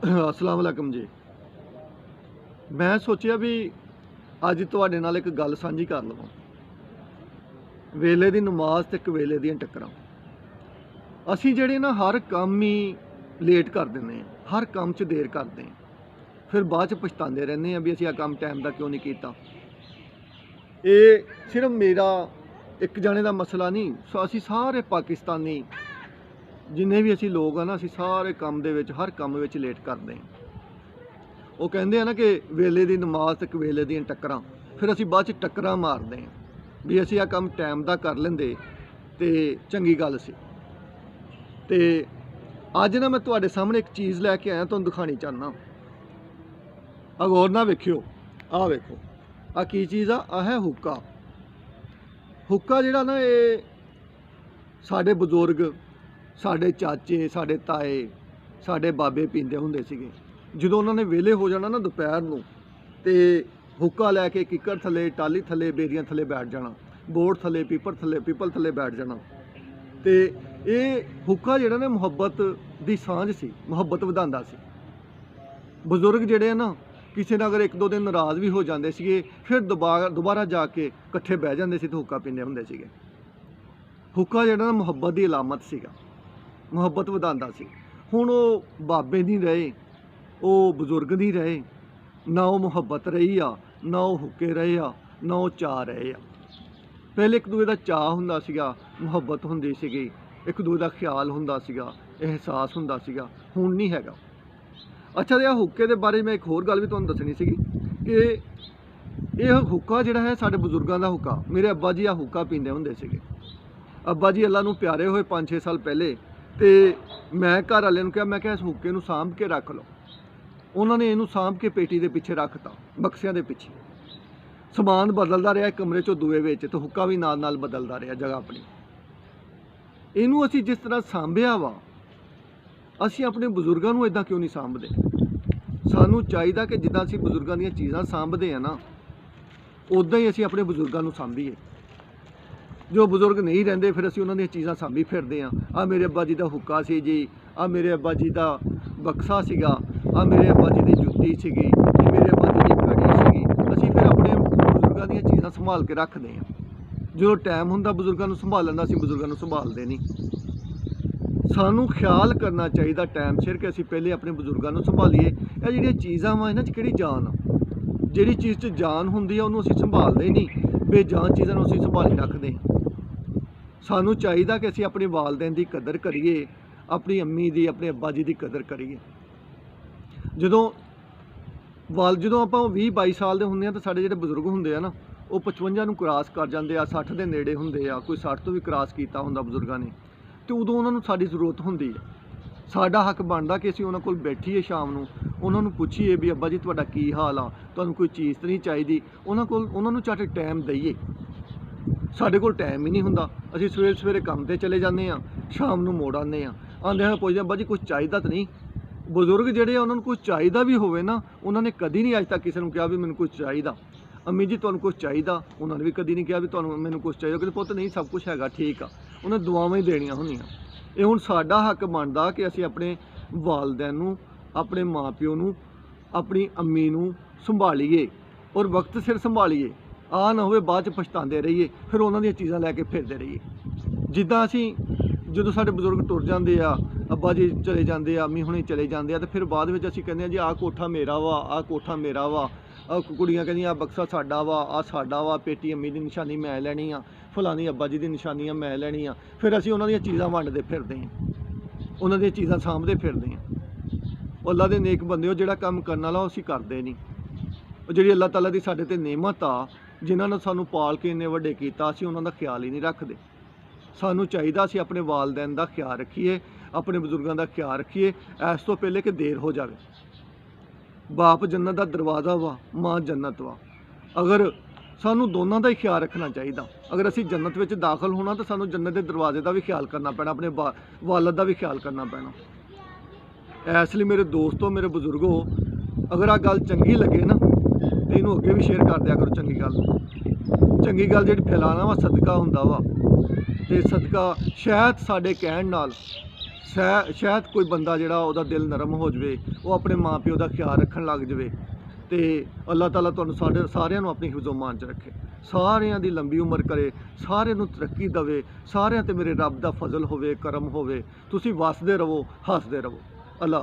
अस्सलाम वालेकुम जी। मैं सोचा भी अज तुहाडे नाल एक गल सांझी कर लवां। वेले दी नमाज ते एक वेले दियां टक्करां। असीं जिहड़े ना हर काम ही लेट कर दिंदे हैं, हर काम च देर करते हैं, फिर बाद च पछतांदे रहंदे हैं भी असीं आह काम टाइम दा क्यों नहीं कीता। ये सिर्फ मेरा एक जने दा मसला नहीं, असीं सारे पाकिस्तानी जिन्ने भी असीं लोग हैं ना, असीं सारे काम दे विच हर काम विच लेट करते हैं। वो कहते हैं ना कि वेले दी नमाज ते वेले दियां टक्करां, फिर असीं बाद च टक्करां मारते हैं भी असीं आह काम टाइम दा कर लेंदे ते चंगी गल सी। ते अज ना मैं तुहाडे सामने एक चीज़ लैके आया, तुहानूं दिखानी चाहना। गौर ना वेखियो, आ वेखो आ की चीज़ आ है हुक्का। हुक्का जिहड़ा ना ये साडे बजुर्ग, साडे चाचे, साडे ताए, साडे बाबे पींदे हुंदे सीगे। ਜਦੋਂ ਉਹਨਾਂ ਨੇ ਵਿਹਲੇ ਹੋ ਜਾਣਾ ਨਾ ਦੁਪਹਿਰ ਨੂੰ, ਤੇ ਹੁੱਕਾ ਲੈ ਕੇ ਕਿੱਕਰ ਥੱਲੇ, ਟਾਲੀ ਥੱਲੇ, ਬੇਰੀਆਂ ਥੱਲੇ ਬੈਠ ਜਾਣਾ, ਬੋੜ ਥੱਲੇ, ਪੀਪਲ ਥੱਲੇ ਬੈਠ ਜਾਣਾ। ਤੇ ਇਹ ਹੁੱਕਾ ਜਿਹੜਾ ਨਾ ਮੁਹੱਬਤ ਦੀ ਸਾਂਝ ਸੀ, ਮੁਹੱਬਤ ਵਧਾਉਂਦਾ ਸੀ। ਬਜ਼ੁਰਗ ਜਿਹੜੇ ਆ ਨਾ, ਕਿਸੇ ਨਾਲ ਅਗਰ ਇੱਕ ਦੋ ਦਿਨ ਨਾਰਾਜ਼ ਵੀ ਹੋ ਜਾਂਦੇ ਸੀਗੇ, ਫਿਰ ਦੁਬਾਰਾ ਜਾ ਕੇ ਇਕੱਠੇ ਬਹਿ ਜਾਂਦੇ ਸੀ ਤੇ ਹੁੱਕਾ ਪੀਂਦੇ ਹੁੰਦੇ ਸੀਗੇ। ਹੁੱਕਾ ਜਿਹੜਾ ਨਾ ਮੁਹੱਬਤ ਦੀ ਅਲਾਮਤ ਸੀਗਾ, ਮੁਹੱਬਤ ਵਧਾਉਂਦਾ ਸੀ। ਹੁਣ ਉਹ ਬਾਬੇ ਨਹੀਂ ਰਹੇ, ਉਹ ਬਜ਼ੁਰਗ ਨਹੀਂ ਰਹੇ, ਨਾ ਉਹ ਮੁਹੱਬਤ ਰਹੀ ਆ, ਨਾ ਉਹ ਹੁੱਕੇ ਰਹੇ ਆ, ਨਾ ਉਹ ਚਾਅ ਰਹੇ ਆ। ਪਹਿਲੇ ਇੱਕ ਦੂਜੇ ਦਾ ਚਾਅ ਹੁੰਦਾ ਸੀਗਾ, ਮੁਹੱਬਤ ਹੁੰਦੀ ਸੀਗੀ, ਇੱਕ ਦੂਜੇ ਦਾ ਖਿਆਲ ਹੁੰਦਾ ਸੀਗਾ, ਅਹਿਸਾਸ ਹੁੰਦਾ ਸੀਗਾ। ਹੁਣ ਨਹੀਂ ਹੈਗਾ। ਅੱਛਾ, ਤੇ ਆ ਹੁੱਕੇ ਦੇ ਬਾਰੇ ਮੈਂ ਇੱਕ ਹੋਰ ਗੱਲ ਵੀ ਤੁਹਾਨੂੰ ਦੱਸਣੀ ਸੀਗੀ ਕਿ ਇਹ ਹੁੱਕਾ ਜਿਹੜਾ ਹੈ ਸਾਡੇ ਬਜ਼ੁਰਗਾਂ ਦਾ ਹੁੱਕਾ। ਮੇਰੇ ਅੱਬਾ ਜੀ ਆ ਹੁੱਕਾ ਪੀਂਦੇ ਹੁੰਦੇ ਸੀਗੇ। ਅੱਬਾ ਜੀ ਅੱਲਾ ਨੂੰ ਪਿਆਰੇ ਹੋਏ 5-6 ਸਾਲ ਪਹਿਲੇ, ਤੇ ਮੈਂ ਘਰ ਵਾਲਿਆਂ ਨੂੰ ਕਿਹਾ, ਮੈਂ ਕਿਹਾ ਇਸ ਹੁੱਕੇ ਨੂੰ ਸਾਂਭ ਕੇ ਰੱਖ ਲਓ। ਉਹਨਾਂ ਨੇ ਇਹਨੂੰ ਸਾਂਭ ਕੇ ਪੇਟੀ ਦੇ ਪਿੱਛੇ ਰੱਖਤਾ, ਬਕਸਿਆਂ ਦੇ ਪਿੱਛੇ। ਸਮਾਨ ਬਦਲਦਾ ਰਿਹਾ ਇੱਕ ਕਮਰੇ 'ਚੋਂ ਦੂਏ ਵਿੱਚ, ਤੇ ਹੁੱਕਾ ਵੀ ਨਾਲ ਨਾਲ ਬਦਲਦਾ ਰਿਹਾ ਜਗ੍ਹਾ ਆਪਣੀ। ਇਹਨੂੰ ਅਸੀਂ ਜਿਸ ਤਰ੍ਹਾਂ ਸਾਂਭਿਆ ਵਾ, ਅਸੀਂ ਆਪਣੇ ਬਜ਼ੁਰਗਾਂ ਨੂੰ ਇਦਾਂ ਕਿਉਂ ਨਹੀਂ ਸਾਂਭਦੇ? ਸਾਨੂੰ ਚਾਹੀਦਾ ਕਿ ਜਿੱਦਾਂ ਅਸੀਂ ਬਜ਼ੁਰਗਾਂ ਦੀਆਂ ਚੀਜ਼ਾਂ ਸਾਂਭਦੇ ਆ ਨਾ, ਉੱਦਾਂ ਹੀ ਅਸੀਂ ਆਪਣੇ ਬਜ਼ੁਰਗਾਂ ਨੂੰ ਸਾਂਭੀਏ। ਜੋ ਬਜ਼ੁਰਗ ਨਹੀਂ ਰਹਿੰਦੇ, ਫਿਰ ਅਸੀਂ ਉਹਨਾਂ ਦੀਆਂ ਚੀਜ਼ਾਂ ਸਾਂਭੀ ਫਿਰਦੇ ਹਾਂ। ਆ ਮੇਰੇ ਅੱਬਾ ਜੀ ਦਾ ਹੁੱਕਾ ਸੀ ਜੀ, ਆ ਮੇਰੇ ਅੱਬਾ ਜੀ ਦਾ ਬਕਸਾ ਸੀਗਾ, ਆ ਮੇਰੇ ਅੱਬਾ ਜੀ ਦੀ ਜੁੱਤੀ ਸੀਗੀ, ਇਹ ਮੇਰੇ ਅੱਬਾ ਜੀ ਦੀ ਘੜੀ ਸੀਗੀ। ਅਸੀਂ ਫਿਰ ਆਪਣੇ ਬਜ਼ੁਰਗਾਂ ਦੀਆਂ ਚੀਜ਼ਾਂ ਸੰਭਾਲ ਕੇ ਰੱਖਦੇ ਹਾਂ। ਜਦੋਂ ਟਾਈਮ ਹੁੰਦਾ ਬਜ਼ੁਰਗਾਂ ਨੂੰ ਸੰਭਾਲਣ ਦਾ, ਅਸੀਂ ਬਜ਼ੁਰਗਾਂ ਨੂੰ ਸੰਭਾਲਦੇ ਨਹੀਂ। ਸਾਨੂੰ ਖਿਆਲ ਕਰਨਾ ਚਾਹੀਦਾ ਟਾਈਮ ਸਿਰ ਕਿ ਅਸੀਂ ਪਹਿਲੇ ਆਪਣੇ ਬਜ਼ੁਰਗਾਂ ਨੂੰ ਸੰਭਾਲੀਏ। ਇਹ ਜਿਹੜੀਆਂ ਚੀਜ਼ਾਂ ਵਾ, ਇਹਨਾਂ 'ਚ ਕਿਹੜੀ ਜਾਨ ਆ? ਜਿਹੜੀ ਚੀਜ਼ 'ਚ ਜਾਨ ਹੁੰਦੀ ਆ ਉਹਨੂੰ ਅਸੀਂ ਸੰਭਾਲਦੇ ਨਹੀਂ, ਬੇਜਾਨ ਚੀਜ਼ਾਂ ਨੂੰ ਅਸੀਂ ਸੰਭਾਲੀ ਰੱਖਦੇ। ਸਾਨੂੰ ਚਾਹੀਦਾ ਕਿ ਅਸੀਂ ਆਪਣੇ ਵਾਲਦੈਨ ਦੀ ਕਦਰ ਕਰੀਏ, ਆਪਣੀ ਅੰਮੀ ਦੀ, ਆਪਣੇ ਅੱਬਾ ਜੀ ਦੀ ਕਦਰ ਕਰੀਏ। ਜਦੋਂ ਆਪਾਂ 20-22 ਸਾਲ ਦੇ ਹੁੰਦੇ ਆ, ਤਾਂ ਸਾਡੇ ਜਿਹੜੇ ਬਜ਼ੁਰਗ ਹੁੰਦੇ ਆ ਨਾ, ਉਹ 55 ਨੂੰ ਕ੍ਰਾਸ ਕਰ ਜਾਂਦੇ ਆ, 60 ਦੇ ਨੇੜੇ ਹੁੰਦੇ ਆ, ਕੋਈ 60 ਤੋਂ ਵੀ ਕ੍ਰਾਸ ਕੀਤਾ ਹੁੰਦਾ ਬਜ਼ੁਰਗਾਂ ਨੇ। ਅਤੇ ਉਦੋਂ ਉਹਨਾਂ ਨੂੰ ਸਾਡੀ ਜ਼ਰੂਰਤ ਹੁੰਦੀ ਹੈ। ਸਾਡਾ ਹੱਕ ਬਣਦਾ ਕਿ ਅਸੀਂ ਉਹਨਾਂ ਕੋਲ ਬੈਠੀਏ, ਸ਼ਾਮ ਨੂੰ ਉਹਨਾਂ ਨੂੰ ਪੁੱਛੀਏ ਵੀ ਅੱਬਾ ਜੀ ਤੁਹਾਡਾ ਕੀ ਹਾਲ ਆ, ਤੁਹਾਨੂੰ ਕੋਈ ਚੀਜ਼ ਤਾਂ ਨਹੀਂ ਚਾਹੀਦੀ। ਉਹਨਾਂ ਨੂੰ ਝੱਟ ਟਾਈਮ ਦਈਏ। ਸਾਡੇ ਕੋਲ ਟਾਈਮ ਹੀ ਨਹੀਂ ਹੁੰਦਾ। ਅਸੀਂ ਸਵੇਰੇ ਕੰਮ 'ਤੇ ਚਲੇ ਜਾਂਦੇ ਹਾਂ, ਸ਼ਾਮ ਨੂੰ ਮੋੜ ਆਉਂਦੇ ਹਾਂ, ਆਉਂਦੇ ਹਾਂ ਪੁੱਛਦੇ ਅੱਬਾ ਜੀ ਕੁਛ ਚਾਹੀਦਾ ਤਾਂ ਨਹੀਂ। ਬਜ਼ੁਰਗ ਜਿਹੜੇ ਆ, ਉਹਨਾਂ ਨੂੰ ਕੁਛ ਚਾਹੀਦਾ ਵੀ ਹੋਵੇ ਨਾ, ਉਹਨਾਂ ਨੇ ਕਦੀ ਨਹੀਂ ਅੱਜ ਤੱਕ ਕਿਸੇ ਨੂੰ ਕਿਹਾ ਵੀ ਮੈਨੂੰ ਕੁਛ ਚਾਹੀਦਾ। ਅੰਮੀ ਜੀ ਤੁਹਾਨੂੰ ਕੁਛ ਚਾਹੀਦਾ, ਉਹਨਾਂ ਨੇ ਵੀ ਕਦੀ ਨਹੀਂ ਕਿਹਾ ਵੀ ਮੈਨੂੰ ਕੁਛ ਚਾਹੀਦਾ। ਕਹਿੰਦੇ ਪੁੱਤ ਨਹੀਂ, ਸਭ ਕੁਛ ਹੈਗਾ, ਠੀਕ ਆ। ਉਹਨਾਂ ਦੁਆਵਾਂ ਹੀ ਦੇਣੀਆਂ ਹੁੰਦੀਆਂ। ਇਹ ਹੁਣ ਸਾਡਾ ਹੱਕ ਬਣਦਾ ਕਿ ਅਸੀਂ ਆਪਣੇ ਵਾਲਦੈਨ ਨੂੰ, ਆਪਣੇ ਮਾਂ ਪਿਓ ਨੂੰ, ਆਪਣੀ ਅੰਮੀ ਨੂੰ ਸੰਭਾਲੀਏ, ਔਰ ਵਕਤ ਸਿਰ ਸੰਭਾਲੀਏ। ਆ ਨਾ ਹੋਵੇ ਬਾਅਦ 'ਚ ਪਛਤਾਉਂਦੇ ਰਹੀਏ, ਫਿਰ ਉਹਨਾਂ ਦੀਆਂ ਚੀਜ਼ਾਂ ਲੈ ਕੇ ਫਿਰਦੇ ਰਹੀਏ। ਜਿੱਦਾਂ ਅਸੀਂ ਜਦੋਂ ਸਾਡੇ ਬਜ਼ੁਰਗ ਟੁਰ ਜਾਂਦੇ ਆ, ਅੱਬਾ ਜੀ ਚਲੇ ਜਾਂਦੇ ਆ, ਅੰਮੀ ਹੁਣੇ ਚਲੇ ਜਾਂਦੇ ਆ, ਅਤੇ ਫਿਰ ਬਾਅਦ ਵਿੱਚ ਅਸੀਂ ਕਹਿੰਦੇ ਹਾਂ ਜੀ ਆਹ ਕੋਠਾ ਮੇਰਾ ਵਾ, ਆਹ ਕੋਠਾ ਮੇਰਾ ਵਾ। ਕੁੜੀਆਂ ਕਹਿੰਦੀਆਂ ਆਹ ਬਕਸਾ ਸਾਡਾ ਵਾ, ਆਹ ਸਾਡਾ ਵਾ, ਪੇਟੀ ਅੰਮੀ ਦੀ ਨਿਸ਼ਾਨੀ ਮੈਂ ਲੈਣੀ ਆ, ਫਲਾਣੀ ਅੱਬਾ ਜੀ ਦੀ ਨਿਸ਼ਾਨੀਆਂ ਮੈਂ ਲੈਣੀ ਆ। ਫਿਰ ਅਸੀਂ ਉਹਨਾਂ ਦੀਆਂ ਚੀਜ਼ਾਂ ਵੰਡਦੇ ਫਿਰਦੇ ਹਾਂ, ਉਹਨਾਂ ਦੀਆਂ ਚੀਜ਼ਾਂ ਸਾਂਭਦੇ ਫਿਰਦੇ ਹਾਂ। ਉਹ ਅੱਲਾ ਦੇ ਨੇਕ ਬੰਦੇ, ਉਹ ਜਿਹੜਾ ਕੰਮ ਕਰਨ ਵਾਲਾ ਉਹ ਅਸੀਂ ਕਰਦੇ ਨਹੀਂ। ਉਹ ਜਿਹੜੀ ਅੱਲਾਹ ਤਾਲਾ ਦੀ ਸਾਡੇ 'ਤੇ ਨਿਅਮਤ ਆ, ਜਿਨ੍ਹਾਂ ਨੇ ਸਾਨੂੰ ਪਾਲ ਕੇ ਇੰਨੇ ਵੱਡੇ ਕੀਤਾ, ਅਸੀਂ ਉਹਨਾਂ ਦਾ ਖਿਆਲ ਹੀ ਨਹੀਂ ਰੱਖਦੇ। ਸਾਨੂੰ ਚਾਹੀਦਾ ਅਸੀਂ ਆਪਣੇ ਵਾਲਦੈਨ ਦਾ ਖਿਆਲ ਰੱਖੀਏ, ਆਪਣੇ ਬਜ਼ੁਰਗਾਂ ਦਾ ਖਿਆਲ ਰੱਖੀਏ, ਇਸ ਤੋਂ ਪਹਿਲੇ ਕਿ ਦੇਰ ਹੋ ਜਾਵੇ। ਬਾਪ ਜੰਨਤ ਦਾ ਦਰਵਾਜ਼ਾ ਵਾ, ਮਾਂ ਜੰਨਤ ਵਾ। ਅਗਰ ਸਾਨੂੰ ਦੋਨਾਂ ਦਾ ਹੀ ਖਿਆਲ ਰੱਖਣਾ ਚਾਹੀਦਾ। ਅਗਰ ਅਸੀਂ ਜੰਨਤ ਵਿੱਚ ਦਾਖਲ ਹੋਣਾ, ਤਾਂ ਸਾਨੂੰ ਜੰਨਤ ਦੇ ਦਰਵਾਜ਼ੇ ਦਾ ਵੀ ਖਿਆਲ ਕਰਨਾ ਪੈਣਾ, ਆਪਣੇ ਵਾਲਦ ਦਾ ਵੀ ਖਿਆਲ ਕਰਨਾ ਪੈਣਾ। ਇਸ ਲਈ ਮੇਰੇ ਦੋਸਤੋ, ਮੇਰੇ ਬਜ਼ੁਰਗੋ, ਅਗਰ ਆਹ ਗੱਲ ਚੰਗੀ ਲੱਗੇ ਨਾ, ਤੇ ਇਹਨੂੰ ਅੱਗੇ ਵੀ ਸ਼ੇਅਰ ਕਰ ਦਿਆ ਕਰੋ। ਚੰਗੀ ਗੱਲ ਜਿਹੜੀ ਫੈਲਾਣਾ ਵਾ, ਸਦਕਾ ਹੁੰਦਾ ਵਾ। ਤੇ ਸਦਕਾ ਸ਼ਾਇਦ ਸਾਡੇ ਕਹਿਣ ਨਾਲ ਸ਼ਾਇਦ ਕੋਈ ਬੰਦਾ ਜਿਹੜਾ ਉਹਦਾ ਦਿਲ ਨਰਮ ਹੋ ਜਾਵੇ, ਉਹ ਆਪਣੇ ਮਾਂ ਪਿਓ ਦਾ ਖਿਆਲ ਰੱਖਣ ਲੱਗ ਜਾਵੇ। ਤੇ ਅੱਲਾਹ ਤਾਲਾ ਤੁਹਾਨੂੰ ਸਾਡੇ ਸਾਰਿਆਂ ਨੂੰ ਆਪਣੀ ਹਿਫਜ਼ੋ ਮਾਨ 'ਚ ਰੱਖੇ, ਸਾਰਿਆਂ ਦੀ ਲੰਬੀ ਉਮਰ ਕਰੇ, ਸਾਰਿਆਂ ਨੂੰ ਤਰੱਕੀ ਦੇਵੇ, ਸਾਰਿਆਂ ਤੇ ਮੇਰੇ ਰੱਬ ਦਾ ਫਜ਼ਲ ਹੋਵੇ, ਕਰਮ ਹੋਵੇ। ਤੁਸੀਂ ਵਸਦੇ ਰਹੋ, ਹੱਸਦੇ ਰਹੋ। ਅੱਲਾਹ।